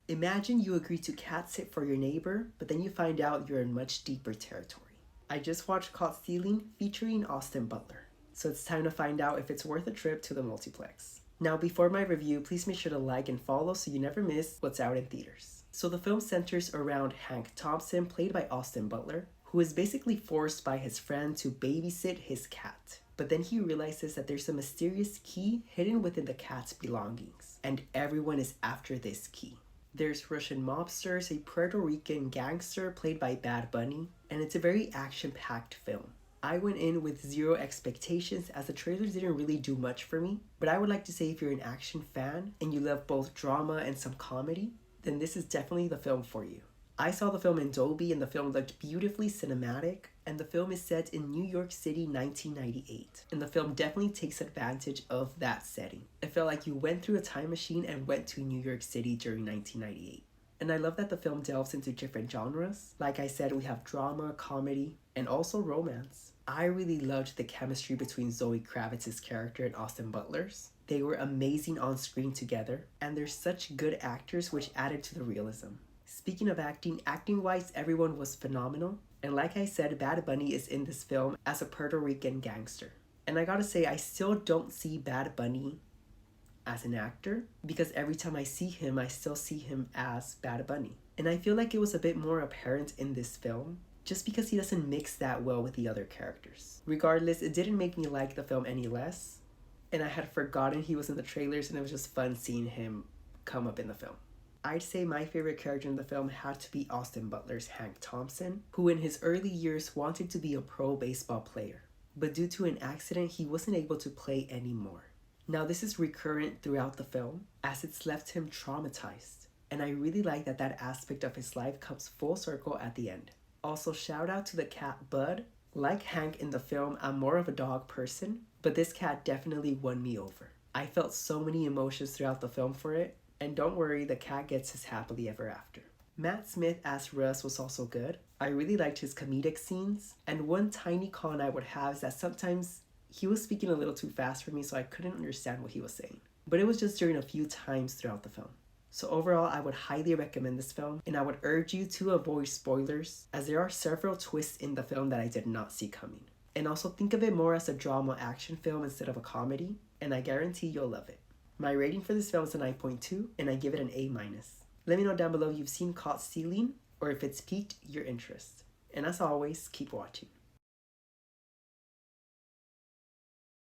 Imagine you agree to cat sit for your neighbor, but then you find out you're in much deeper territory. I just watched Caught Stealing featuring Austin Butler, so it's time to find out if it's worth a trip to the multiplex. Now, before my review, please make sure to like and follow so you never miss what's out in theaters. So the film centers around Hank Thompson, played by Austin Butler, who is basically forced by his friend to babysit his cat. But then he realizes that there's a mysterious key hidden within the cat's belongings, and everyone is after this key. There's Russian mobsters, a Puerto Rican gangster played by Bad Bunny, and it's a very action-packed film. I went in with zero expectations as the trailers didn't really do much for me, but I would like to say if you're an action fan and you love both drama and some comedy, then this is definitely the film for you. I saw the film in Dolby and the film looked beautifully cinematic, and the film is set in New York City 1998, and the film definitely takes advantage of that setting. It felt like you went through a time machine and went to New York City during 1998. And I love that the film delves into different genres. Like I said, we have drama, comedy, and also romance. I really loved the chemistry between Zoe Kravitz's character and Austin Butler's. They were amazing on screen together, and they're such good actors which added to the realism. Speaking of acting-wise, everyone was phenomenal. And like I said, Bad Bunny is in this film as a Puerto Rican gangster. And I gotta say, I still don't see Bad Bunny as an actor, because every time I see him, I still see him as Bad Bunny. And I feel like it was a bit more apparent in this film, just because he doesn't mix that well with the other characters. Regardless, it didn't make me like the film any less, and I had forgotten he was in the trailers, and it was just fun seeing him come up in the film. I'd say my favorite character in the film had to be Austin Butler's Hank Thompson, who in his early years wanted to be a pro baseball player, but due to an accident, he wasn't able to play anymore. Now this is recurrent throughout the film, as it's left him traumatized, and I really like that that aspect of his life comes full circle at the end. Also, shout out to the cat Bud. Like Hank in the film, I'm more of a dog person, but this cat definitely won me over. I felt so many emotions throughout the film for it, and don't worry, the cat gets his happily ever after. Matt Smith as Russ was also good. I really liked his comedic scenes, and one tiny con I would have is that sometimes he was speaking a little too fast for me, so I couldn't understand what he was saying. But it was just during a few times throughout the film. So overall, I would highly recommend this film, and I would urge you to avoid spoilers, as there are several twists in the film that I did not see coming. And also think of it more as a drama action film instead of a comedy, and I guarantee you'll love it. My rating for this film is a 9.2, and I give it an A-. Let me know down below if you've seen Caught Stealing, or if it's piqued your interest. And as always, keep watching.